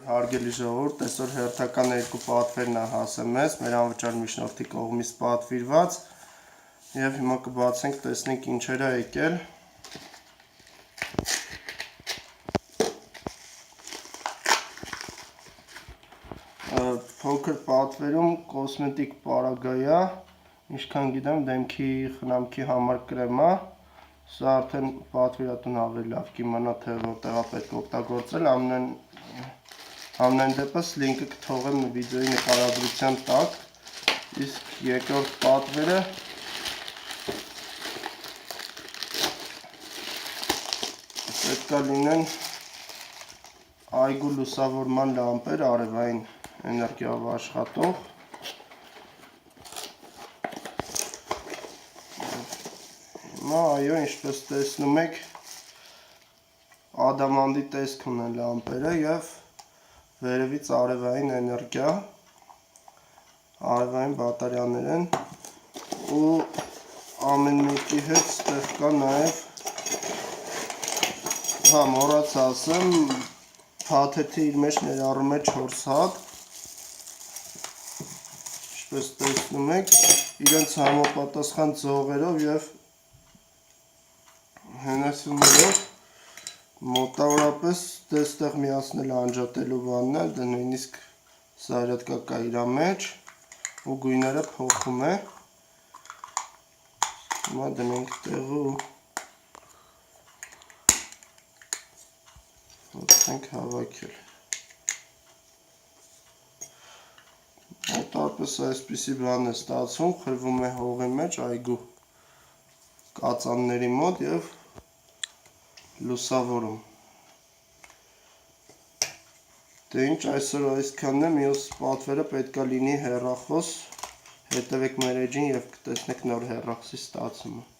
Հարգելի ժողովուրդ, այսօր հերթական երկու պատվերն է հասել մեզ, մեր անվճար միջնորդի կողմից պատվիրված և հիմա կբացենք, տեսնենք ինչեր է եկել։ Փոքր պատվերում կոսմետիկ պարագայ է, ինչքան գիտեմ դեմքի խնամքի համար կրեմ է, սա արդեն պատվիրատուն ավելի լավ կիմանա, թե որտեղ է պետք օգտագործել, ամենայն դեպս լինկը կթողեմ վիդեոյի նկարագրության տակ, իսկ երկրորդ պատվերը պետք է լինեն այգու լուսավորման լամպեր, արևային էներգիայով աշխատող։ Հիմա այո, ինչպես տեսնում եք, ադամանդի տեսք ունեն լամպերը և վերևից արևային էներգիա, արևային բատարյաներ են ու ամեն մեկի հետ ստեղ կա նաև, մոռացա ասեմ, փաթեթը իր մեջ ներառում է 4 հատ, ինչպես տեսնում եք, իրենց համապատասխան ձողերով և հենասյուներով մոտավորապես դեստեղ միացնել անջատելու բանն է, դա նույնիսկ սարյատկա կա իր մեջ ու գույները փոխում է։ Հիմա դնենք տեղը ու փորձենք հավաքել։ Մոտավորապես այսպիսի բան է ստացվում, խրվում է հողի մեջ այգու կածանների մոտ և լուսավորում։ Դե ինչ, այսօր այսքանն է, մյուս պատվերը պետք է լինի հեռախոս, հետևեք մեր էջին և կտեսնեք նոր հեռախոսի ստացումը։